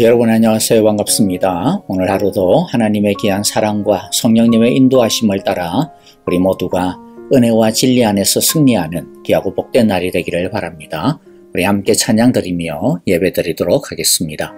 여러분 안녕하세요. 반갑습니다. 오늘 하루도 하나님의 귀한 사랑과 성령님의 인도하심을 따라 우리 모두가 은혜와 진리 안에서 승리하는 귀하고 복된 날이 되기를 바랍니다. 우리 함께 찬양 드리며 예배 드리도록 하겠습니다.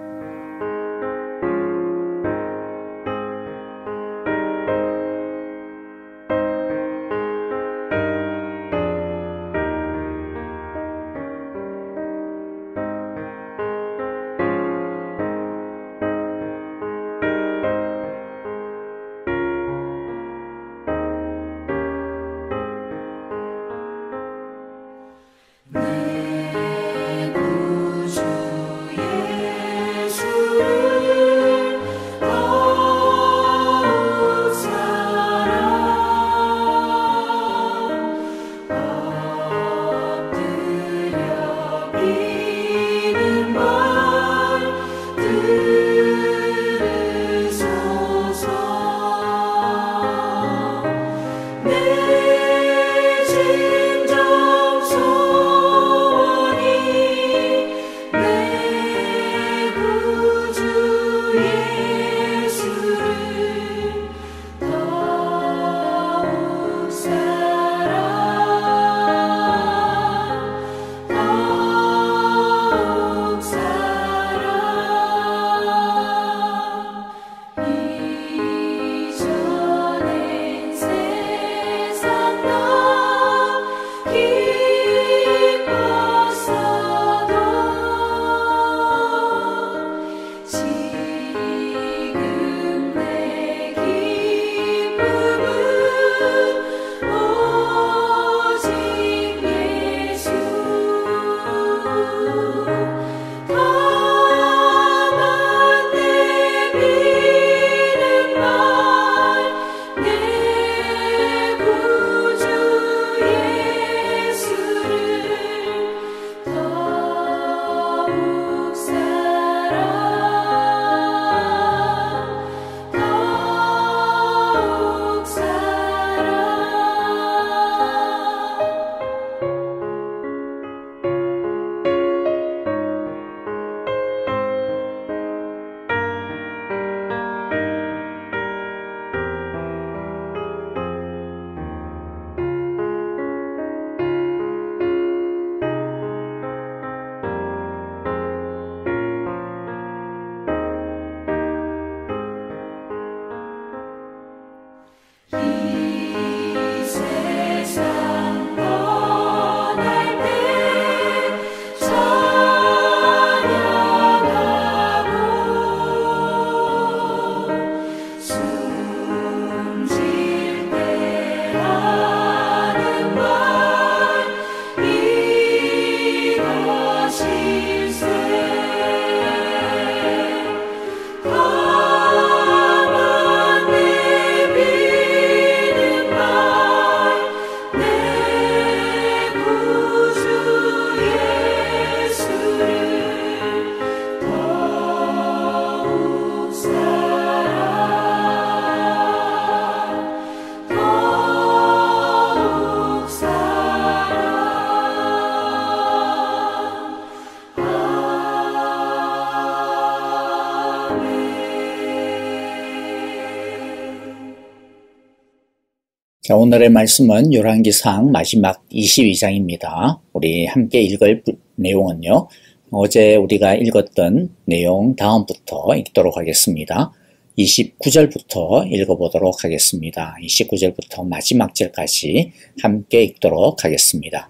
자, 오늘의 말씀은 열왕기상 마지막 22장입니다. 우리 함께 읽을 내용은요, 어제 우리가 읽었던 내용 다음부터 읽도록 하겠습니다. 29절부터 읽어보도록 하겠습니다. 29절부터 마지막 절까지 함께 읽도록 하겠습니다.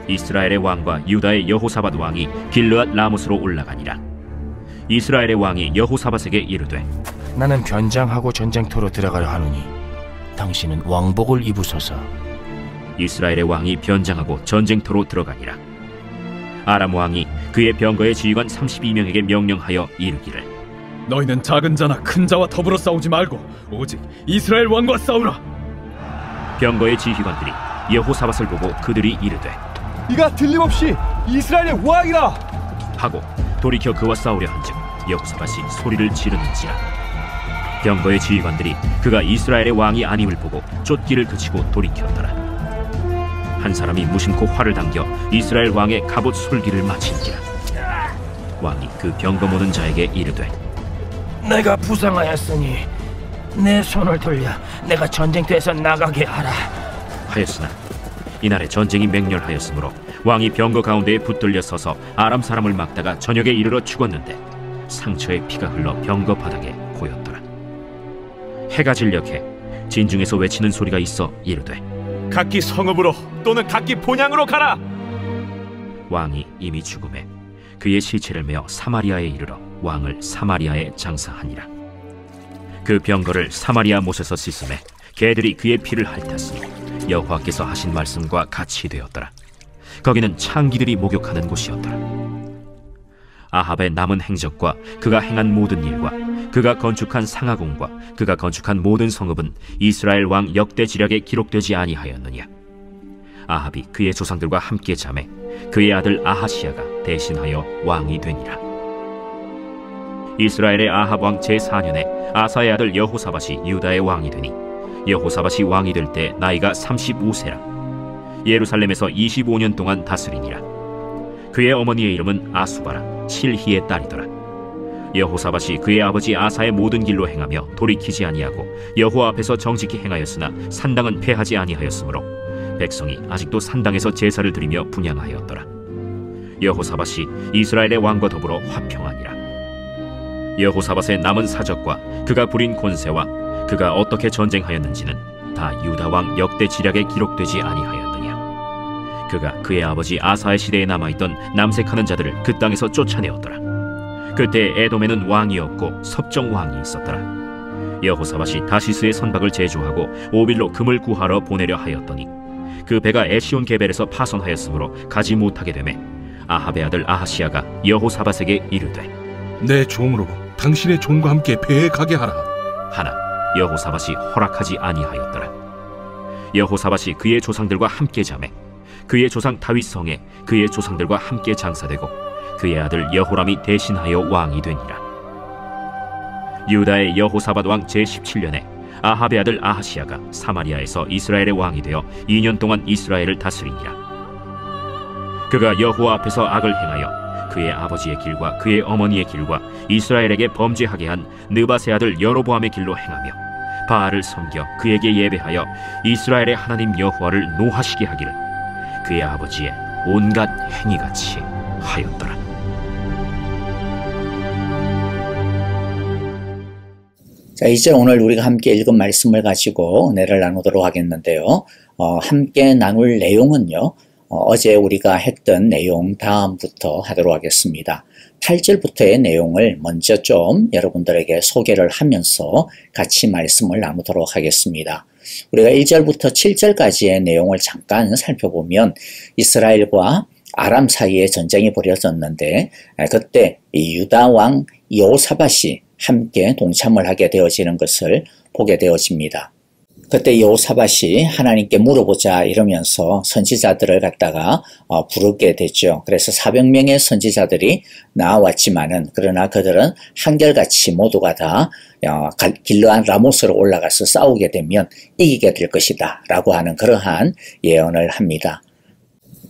이스라엘의 왕과 유다의 여호사밧 왕이 길르앗 라못으로 올라가니라. 이스라엘의 왕이 여호사밧에게 이르되, 나는 변장하고 전쟁터로 들어가려 하노니 당신은 왕복을 입으소서. 이스라엘의 왕이 변장하고 전쟁터로 들어가니라. 아람 왕이 그의 병거의 지휘관 32명에게 명령하여 이르기를, 너희는 작은 자나 큰 자와 더불어 싸우지 말고 오직 이스라엘 왕과 싸우라. 병거의 지휘관들이 여호사밧을 보고 그들이 이르되, 이가 틀림없이 이스라엘의 왕이라 하고 돌이켜 그와 싸우려 한즉 여호사밧이 소리를 지르는지라. 병거의 지휘관들이 그가 이스라엘의 왕이 아님을 보고 쫓기를 그치고 돌이켰더라. 한 사람이 무심코 활을 당겨 이스라엘 왕의 갑옷 솔기를 마친지라. 왕이 그 병거 모는 자에게 이르되 내가 부상하였으니 내 손을 돌려 내가 전쟁터에서 나가게 하라 하였으나 이날에 전쟁이 맹렬하였으므로 왕이 병거 가운데에 붙들려 서서 아람 사람을 막다가 저녁에 이르러 죽었는데 상처에 피가 흘러 병거 바닥에 고였더라. 해가 진력해 진중에서 외치는 소리가 있어 이르되 각기 성읍으로 또는 각기 본향으로 가라. 왕이 이미 죽음에 그의 시체를 메어 사마리아에 이르러 왕을 사마리아에 장사하니라. 그 병거를 사마리아 못에서 씻음에 개들이 그의 피를 핥았으니 여호와께서 하신 말씀과 같이 되었더라. 거기는 창기들이 목욕하는 곳이었더라. 아합의 남은 행적과 그가 행한 모든 일과 그가 건축한 상하궁과 그가 건축한 모든 성읍은 이스라엘 왕 역대 지략에 기록되지 아니하였느냐. 아합이 그의 조상들과 함께 잠에 그의 아들 아하시야가 대신하여 왕이 되니라. 이스라엘의 아합 왕 제4년에 아사의 아들 여호사밧이 유다의 왕이 되니 여호사밧이 왕이 될 때 나이가 35세라. 예루살렘에서 25년 동안 다스리니라. 그의 어머니의 이름은 아수바라 실히의 딸이더라. 여호사밧이 그의 아버지 아사의 모든 길로 행하며 돌이키지 아니하고 여호와 앞에서 정직히 행하였으나 산당은 패하지 아니하였으므로 백성이 아직도 산당에서 제사를 드리며 분향하였더라. 여호사밧이 이스라엘의 왕과 더불어 화평하니라. 여호사밧의 남은 사적과 그가 부린 권세와 그가 어떻게 전쟁하였는지는 다 유다 왕 역대 지략에 기록되지 아니하였느냐. 그가 그의 아버지 아사의 시대에 남아있던 남색하는 자들을 그 땅에서 쫓아내었더라. 그때 에돔에는 왕이 없고 섭정 왕이 있었더라. 여호사밧이 다시스의 선박을 제조하고 오빌로 금을 구하러 보내려 하였더니 그 배가 에시온 게벨에서 파손하였으므로 가지 못하게 되매 아합의 아들 아하시야가 여호사밧에게 이르되 내 종으로 당신의 종과 함께 배에 가게 하라 하나 여호사밧이 허락하지 아니하였더라. 여호사밧이 그의 조상들과 함께 잠에 그의 조상 다윗 성에 그의 조상들과 함께 장사되고 그의 아들 여호람이 대신하여 왕이 되니라. 유다의 여호사밧 왕 제17년에 아합의 아들 아하시야가 사마리아에서 이스라엘의 왕이 되어 2년 동안 이스라엘을 다스리니라. 그가 여호와 앞에서 악을 행하여 그의 아버지의 길과 그의 어머니의 길과 이스라엘에게 범죄하게 한 느밧의 아들 여로보암의 길로 행하며 바알을 섬겨 그에게 예배하여 이스라엘의 하나님 여호와를 노하시게 하기를 그의 아버지의 온갖 행위같이 하였더라. 자, 이제 오늘 우리가 함께 읽은 말씀을 가지고 은혜를 나누도록 하겠는데요. 함께 나눌 내용은요. 어제 우리가 했던 내용 다음부터 하도록 하겠습니다. 8절부터의 내용을 먼저 좀 여러분들에게 소개를 하면서 같이 말씀을 나누도록 하겠습니다. 우리가 1절부터 7절까지의 내용을 잠깐 살펴보면 이스라엘과 아람 사이에 전쟁이 벌어졌는데 그때 이 유다 왕 여호사밧이 함께 동참을 하게 되어지는 것을 보게 되어집니다. 그때 여호사밧이 하나님께 물어보자 이러면서 선지자들을 갖다가 부르게 됐죠. 그래서 400명의 선지자들이 나왔지만은 그러나 그들은 한결같이 모두가 다 길르앗 라모스로 올라가서 싸우게 되면 이기게 될 것이다 라고 하는 그러한 예언을 합니다.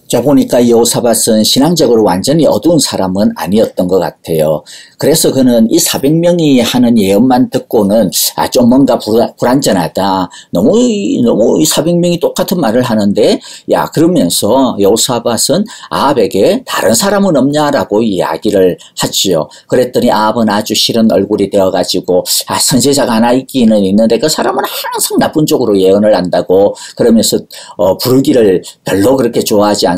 자, 보니까 여호사밧은 신앙적으로 완전히 어두운 사람은 아니었던 것 같아요. 그래서 그는 이 400명이 하는 예언만 듣고는 좀 뭔가 불안전하다. 너무 이 400명이 똑같은 말을 하는데 그러면서 여호사밧은 아합에게 다른 사람은 없냐라고 이야기를 하지요. 그랬더니 아합은 아주 싫은 얼굴이 되어가지고 선지자가 하나 있기는 있는데 그 사람은 항상 나쁜 쪽으로 예언을 한다고 그러면서 부르기를 별로 그렇게 좋아하지 않습니다.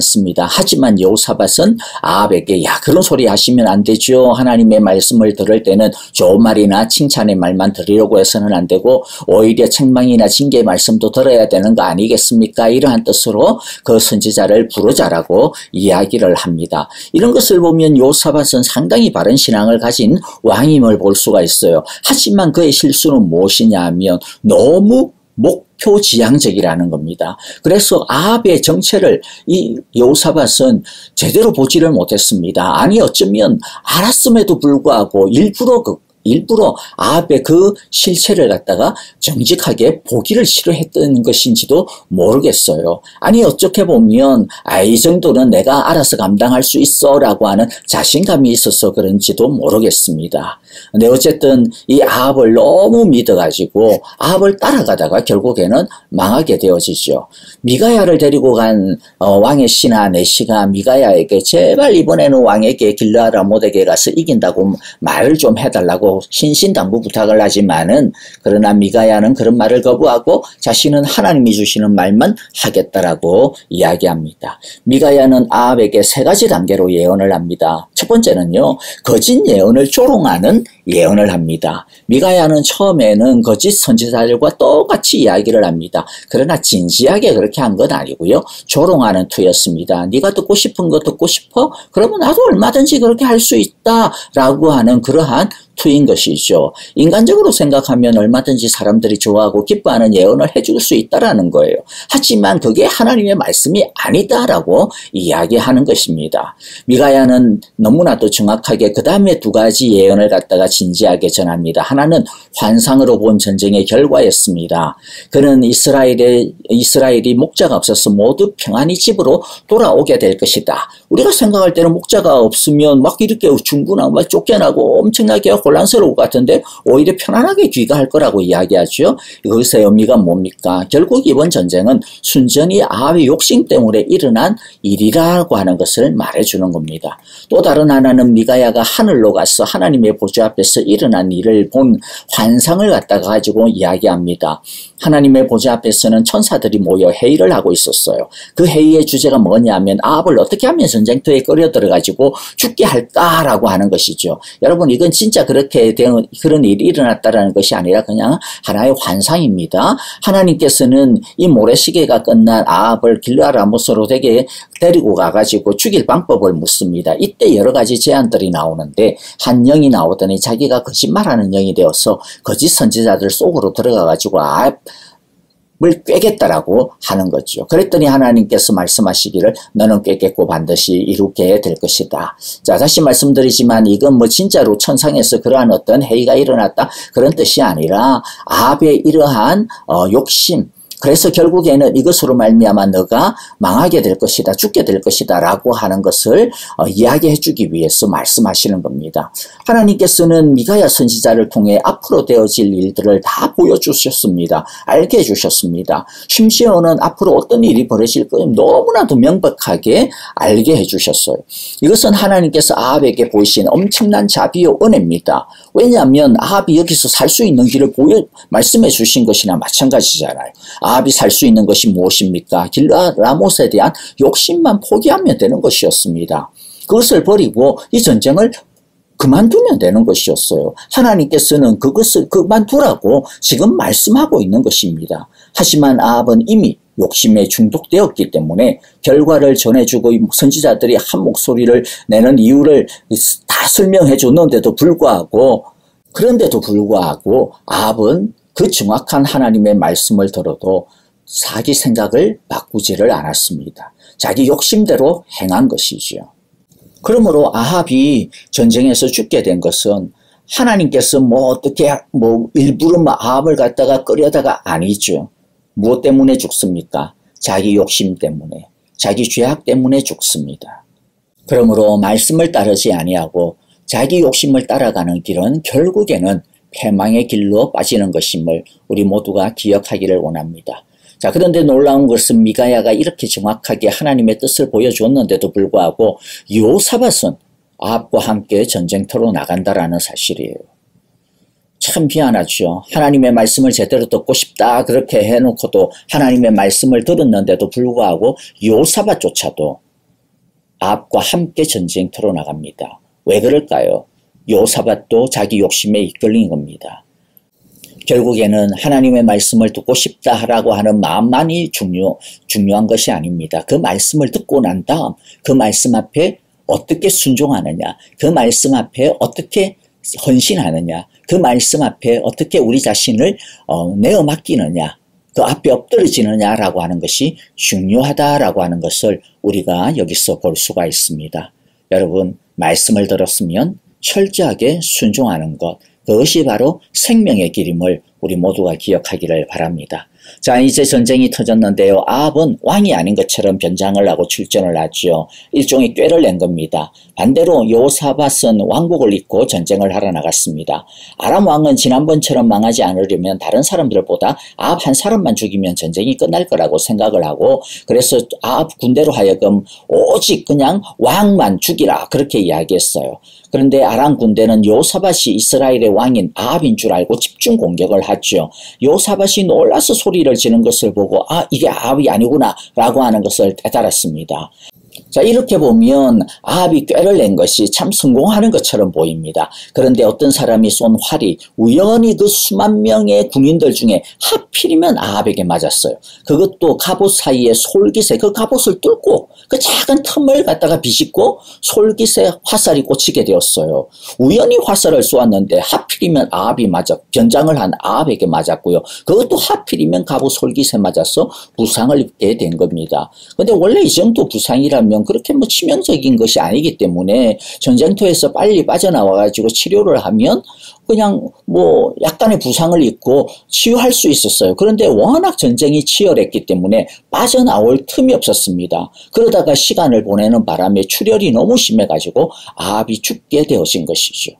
하지만 여호사밧은 아합에게 그런 소리 하시면 안 되죠. 하나님의 말씀을 들을 때는 좋은 말이나 칭찬의 말만 들으려고 해서는 안 되고 오히려 책망이나 징계의 말씀도 들어야 되는 거 아니겠습니까? 이러한 뜻으로 그 선지자를 부르자라고 이야기를 합니다. 이런 것을 보면 여호사밧은 상당히 바른 신앙을 가진 왕임을 볼 수가 있어요. 하지만 그의 실수는 무엇이냐 하면 너무 목표지향적이라는 겁니다. 그래서 아합의 정체를 이 여호사밧은 제대로 보지를 못했습니다. 아니 어쩌면 알았음에도 불구하고 일부러 일부러 아합의 그 실체를 갖다가 정직하게 보기를 싫어했던 것인지도 모르겠어요. 아니 어떻게 보면 이 정도는 내가 알아서 감당할 수 있어 라고 하는 자신감이 있어서 그런지도 모르겠습니다. 근데 어쨌든 이 아합을 너무 믿어가지고 아합을 따라가다가 결국에는 망하게 되어지죠. 미가야를 데리고 간 왕의 신하 내시가 미가야에게 제발 이번에는 왕에게 길르앗 라못에게 가서 이긴다고 말을 좀 해달라고 신신당부 부탁을 하지만은 그러나 미가야는 그런 말을 거부하고 자신은 하나님이 주시는 말만 하겠다라고 이야기합니다. 미가야는 아합에게 세 가지 단계로 예언을 합니다. 첫 번째는요, 거짓 예언을 조롱하는 예언을 합니다. 미가야는 처음에는 거짓 선지자들과 똑같이 이야기를 합니다. 그러나 진지하게 그렇게 한 건 아니고요. 조롱하는 투였습니다. 네가 듣고 싶은 거 듣고 싶어? 그러면 나도 얼마든지 그렇게 할 수 있다라고 하는 그러한 투인 것이죠. 인간적으로 생각하면 얼마든지 사람들이 좋아하고 기뻐하는 예언을 해줄 수 있다라는 거예요. 하지만 그게 하나님의 말씀이 아니다라고 이야기하는 것입니다. 미가야는 너무나도 정확하게 그 다음에 두 가지 예언을 갖다가 진지하게 전합니다. 하나는 환상으로 본 전쟁의 결과였습니다. 그는 이스라엘이 목자가 없어서 모두 평안히 집으로 돌아오게 될 것이다. 우리가 생각할 때는 목자가 없으면 막 이렇게 중군하고 막 쫓겨나고 엄청나게 혼란스러울 것 같은데 오히려 편안하게 귀가할 거라고 이야기하죠. 거기서 의미가 뭡니까? 결국 이번 전쟁은 순전히 아합의 욕심 때문에 일어난 일이라고 하는 것을 말해주는 겁니다. 또 다른 하나는 미가야가 하늘로 가서 하나님의 보좌 앞에서 일어난 일을 본 환상을 갖다가 가지고 이야기합니다. 하나님의 보좌 앞에서는 천사들이 모여 회의를 하고 있었어요. 그 회의의 주제가 뭐냐면 아합을 어떻게 하면 전쟁터에 끌어들어가지고 죽게 할까라고 하는 것이죠. 여러분 이건 진짜 그렇게 된 그런 일이 일어났다라는 것이 아니라 그냥 하나의 환상입니다. 하나님께서는 이 모래시계가 끝난 아합을 길르앗 라못으로 데리고 가가지고 죽일 방법을 묻습니다. 이때 여러 가지 제안들이 나오는데 한 영이 나오더니 자기가 거짓말하는 영이 되어서 거짓 선지자들 속으로 들어가가지고 아합을 꿰겠다라고 하는 거죠. 그랬더니 하나님께서 말씀하시기를 너는 꿰겠고 반드시 이루게 될 것이다. 자, 다시 말씀드리지만 이건 뭐 진짜로 천상에서 그러한 어떤 회의가 일어났다 그런 뜻이 아니라 아합의 이러한 욕심, 그래서 결국에는 이것으로 말미암아 너가 망하게 될 것이다, 죽게 될 것이다 라고 하는 것을 이야기해 주기 위해서 말씀하시는 겁니다. 하나님께서는 미가야 선지자를 통해 앞으로 되어질 일들을 다 보여주셨습니다. 알게 해주셨습니다. 심지어는 앞으로 어떤 일이 벌어질 거 너무나도 명백하게 알게 해주셨어요. 이것은 하나님께서 아합에게 보이신 엄청난 자비와 은혜입니다. 왜냐하면 아합이 여기서 살 수 있는 길을 말씀해 주신 것이나 마찬가지잖아요. 아합이 살 수 있는 것이 무엇입니까? 길르앗 라못에 대한 욕심만 포기하면 되는 것이었습니다. 그것을 버리고 이 전쟁을 그만두면 되는 것이었어요. 하나님께서는 그것을 그만두라고 지금 말씀하고 있는 것입니다. 하지만 아합은 이미 욕심에 중독되었기 때문에 결과를 전해주고 선지자들이 한 목소리를 내는 이유를 다 설명해 줬는데도 불구하고 아합은 그 정확한 하나님의 말씀을 들어도 자기 생각을 바꾸지를 않았습니다. 자기 욕심대로 행한 것이죠. 그러므로 아합이 전쟁에서 죽게 된 것은 하나님께서 일부러 아합을 갖다가 끌려다가 아니죠. 무엇 때문에 죽습니까? 자기 욕심 때문에, 자기 죄악 때문에 죽습니다. 그러므로 말씀을 따르지 아니하고 자기 욕심을 따라가는 길은 결국에는 패망의 길로 빠지는 것임을 우리 모두가 기억하기를 원합니다. 자, 그런데 놀라운 것은 미가야가 이렇게 정확하게 하나님의 뜻을 보여줬는데도 불구하고 여호사밧은 아합과 함께 전쟁터로 나간다라는 사실이에요. 참 미안하죠. 하나님의 말씀을 제대로 듣고 싶다 그렇게 해놓고도 하나님의 말씀을 들었는데도 불구하고 여호사밧조차도 아합과 함께 전쟁터로 나갑니다. 왜 그럴까요? 여호사밧도 자기 욕심에 이끌린 겁니다. 결국에는 하나님의 말씀을 듣고 싶다라고 하는 마음만이 중요한 것이 아닙니다. 그 말씀을 듣고 난 다음 그 말씀 앞에 어떻게 순종하느냐, 그 말씀 앞에 어떻게 헌신하느냐, 그 말씀 앞에 어떻게 우리 자신을 내어 맡기느냐, 그 앞에 엎드러지느냐라고 하는 것이 중요하다라고 하는 것을 우리가 여기서 볼 수가 있습니다. 여러분, 말씀을 들었으면 철저하게 순종하는 것, 그것이 바로 생명의 길임을 우리 모두가 기억하기를 바랍니다. 자, 이제 전쟁이 터졌는데요. 아합은 왕이 아닌 것처럼 변장을 하고 출전을 하죠. 일종의 꾀를 낸 겁니다. 반대로 여호사밧은 왕복을 입고 전쟁을 하러 나갔습니다. 아람 왕은 지난번처럼 망하지 않으려면 다른 사람들보다 아합 한 사람만 죽이면 전쟁이 끝날 거라고 생각을 하고, 그래서 아합 군대로 하여금 오직 그냥 왕만 죽이라 그렇게 이야기했어요. 그런데 아람 군대는 여호사밧이 이스라엘의 왕인 아합인 줄 알고 집중 공격을 하죠. 여호사밧이 놀라서 소리를 지는 것을 보고 이게 아합이 아니구나 라고 하는 것을 깨달았습니다. 자, 이렇게 보면 아합이 꾀를 낸 것이 참 성공하는 것처럼 보입니다. 그런데 어떤 사람이 쏜 활이 우연히 그 수만 명의 군인들 중에 하필이면 아합에게 맞았어요. 그것도 갑옷 사이에 솔깃에 그 갑옷을 뚫고 그 작은 틈을 갖다가 비집고 솔깃에 화살이 꽂히게 되었어요. 우연히 화살을 쏘았는데 하필이면 아합이 변장을 한 아합에게 맞았고요. 그것도 하필이면 갑옷 솔깃에 맞아서 부상을 입게 된 겁니다. 근데 원래 이 정도 부상이라면 그렇게 치명적인 것이 아니기 때문에 전쟁터에서 빨리 빠져나와가지고 치료를 하면 그냥 약간의 부상을 입고 치유할 수 있었어요. 그런데 워낙 전쟁이 치열했기 때문에 빠져나올 틈이 없었습니다. 그러다가 시간을 보내는 바람에 출혈이 너무 심해가지고 아합이 죽게 되어진 것이죠.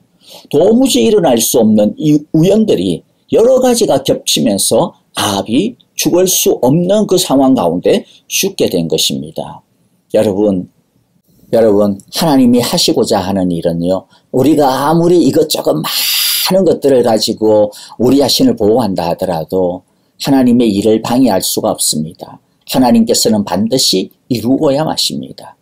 도무지 일어날 수 없는 이 우연들이 여러 가지가 겹치면서 아합이 죽을 수 없는 그 상황 가운데 죽게 된 것입니다. 여러분, 하나님이 하시고자 하는 일은요, 우리가 아무리 이것저것 많은 것들을 가지고 우리 자신을 보호한다 하더라도 하나님의 일을 방해할 수가 없습니다. 하나님께서는 반드시 이루어야 마십니다.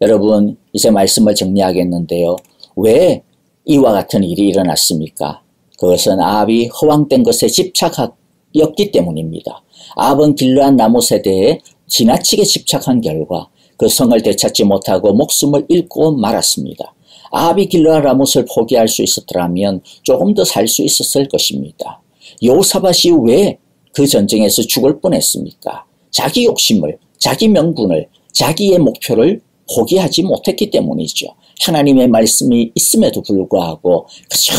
여러분, 이제 말씀을 정리하겠는데요. 왜 이와 같은 일이 일어났습니까? 그것은 아합이 허황된 것에 집착하였기 때문입니다. 아합은 길르앗 라못에 대해 지나치게 집착한 결과 그 성을 되찾지 못하고 목숨을 잃고 말았습니다. 아합이 길르앗 라못을 포기할 수 있었더라면 조금 더 살 수 있었을 것입니다. 여호사밧이 왜 그 전쟁에서 죽을 뻔했습니까? 자기 욕심을, 자기 명분을, 자기의 목표를 포기하지 못했기 때문이죠. 하나님의 말씀이 있음에도 불구하고 그저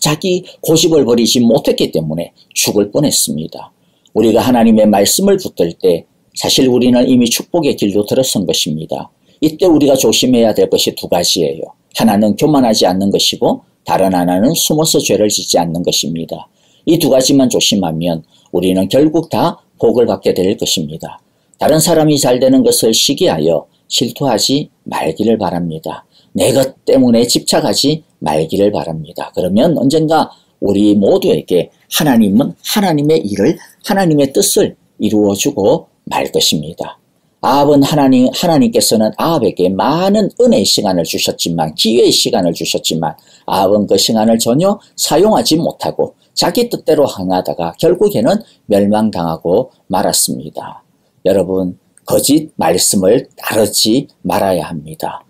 자기 고집을 버리지 못했기 때문에 죽을 뻔했습니다. 우리가 하나님의 말씀을 붙들 때 사실 우리는 이미 축복의 길로 들어선 것입니다. 이때 우리가 조심해야 될 것이 두 가지예요. 하나는 교만하지 않는 것이고 다른 하나는 숨어서 죄를 짓지 않는 것입니다. 이 두 가지만 조심하면 우리는 결국 다 복을 받게 될 것입니다. 다른 사람이 잘 되는 것을 시기하여 질투하지 말기를 바랍니다. 내 것 때문에 집착하지 말기를 바랍니다. 그러면 언젠가 우리 모두에게 하나님은 하나님의 일을, 하나님의 뜻을 이루어주고 말 것입니다. 아합은 하나님께서는 아합에게 많은 은혜의 시간을 주셨지만, 기회의 시간을 주셨지만 아합은 그 시간을 전혀 사용하지 못하고 자기 뜻대로 행하다가 결국에는 멸망당하고 말았습니다. 여러분, 거짓 말씀을 따르지 말아야 합니다.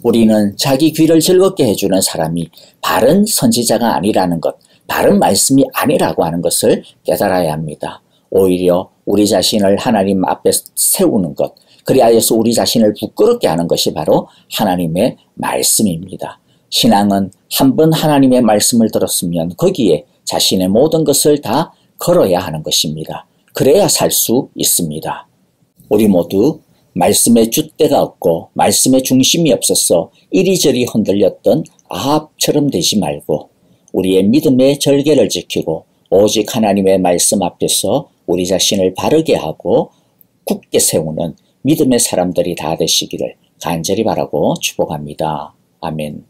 우리는 자기 귀를 즐겁게 해주는 사람이 바른 선지자가 아니라는 것, 바른 말씀이 아니라고 하는 것을 깨달아야 합니다. 오히려 우리 자신을 하나님 앞에 세우는 것, 그리하여서 우리 자신을 부끄럽게 하는 것이 바로 하나님의 말씀입니다. 신앙은 한번 하나님의 말씀을 들었으면 거기에 자신의 모든 것을 다 걸어야 하는 것입니다. 그래야 살 수 있습니다. 우리 모두 말씀의 줏대가 없고 말씀의 중심이 없어서 이리저리 흔들렸던 아합처럼 되지 말고 우리의 믿음의 절개를 지키고 오직 하나님의 말씀 앞에서 우리 자신을 바르게 하고 굳게 세우는 믿음의 사람들이 다 되시기를 간절히 바라고 축복합니다. 아멘.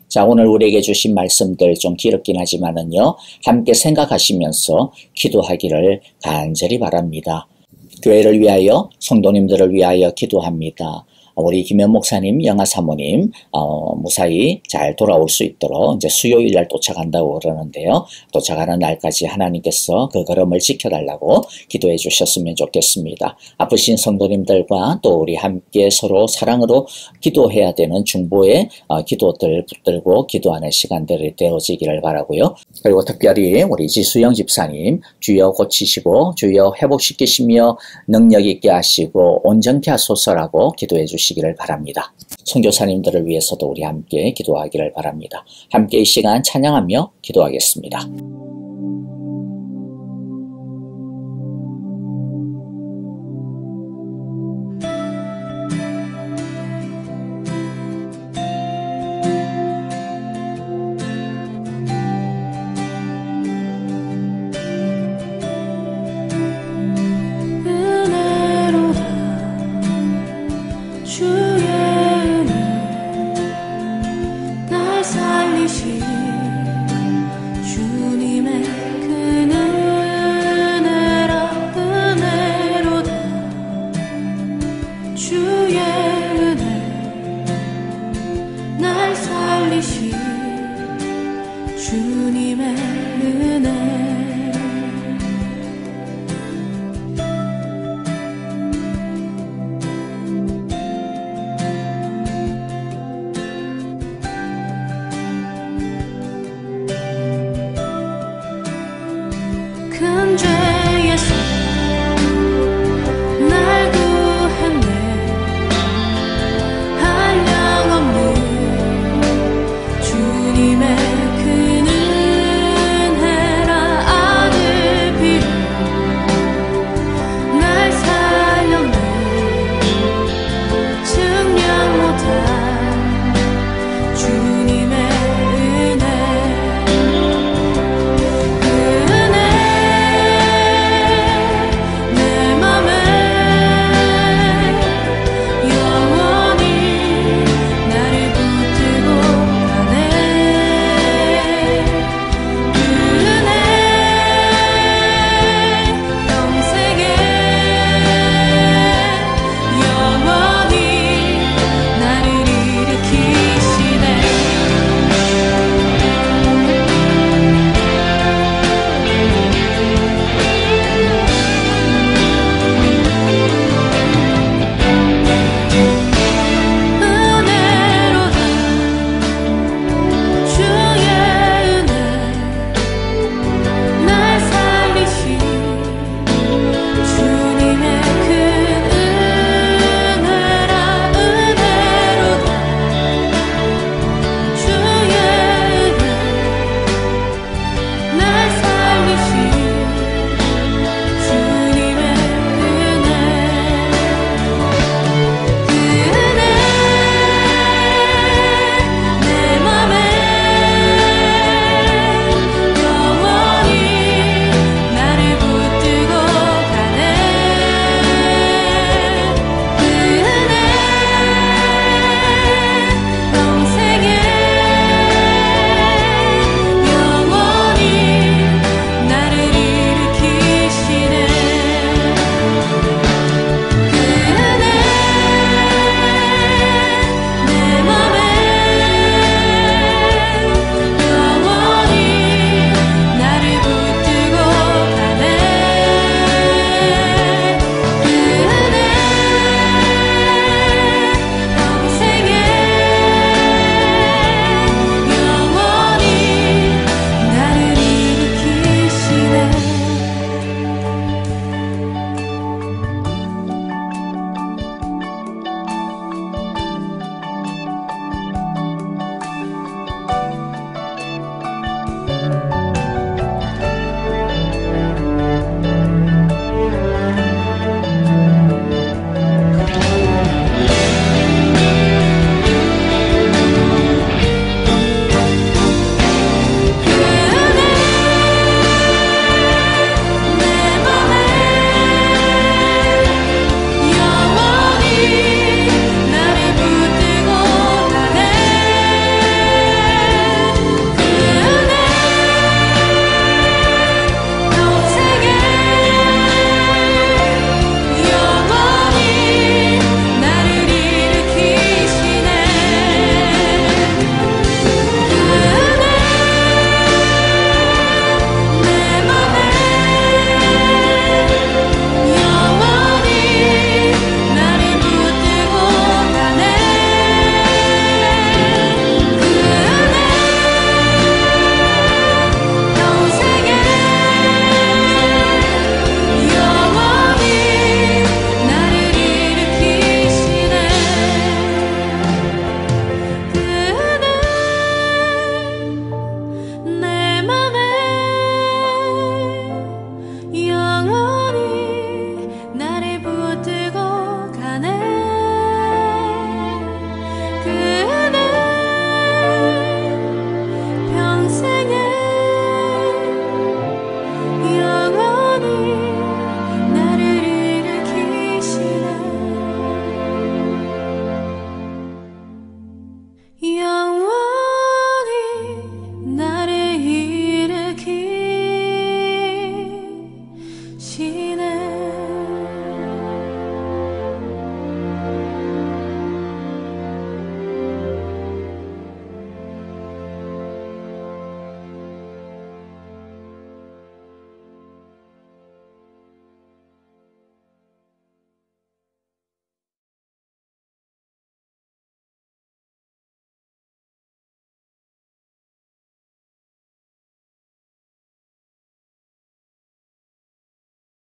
자, 오늘 우리에게 주신 말씀들 좀 길었긴 하지만은요, 함께 생각하시면서 기도하기를 간절히 바랍니다. 교회를 위하여, 성도님들을 위하여 기도합니다. 우리 김현 목사님, 영아 사모님 무사히 잘 돌아올 수 있도록 이제 수요일 날 도착한다고 그러는데요. 도착하는 날까지 하나님께서 그 걸음을 지켜달라고 기도해 주셨으면 좋겠습니다. 아프신 성도님들과 또 우리 함께 서로 사랑으로 기도해야 되는 중보의 기도들 붙들고 기도하는 시간들이 되어지기를 바라고요. 그리고 특별히 우리 지수영 집사님, 주여 고치시고 주여 회복시키시며 능력 있게 하시고 온전케 하소서라고 기도해 주시기 주시기를 바랍니다. 선교사님들을 위해서도 우리 함께 기도하기를 바랍니다. 함께 이 시간 찬양하며 기도하겠습니다. 큰 죄에서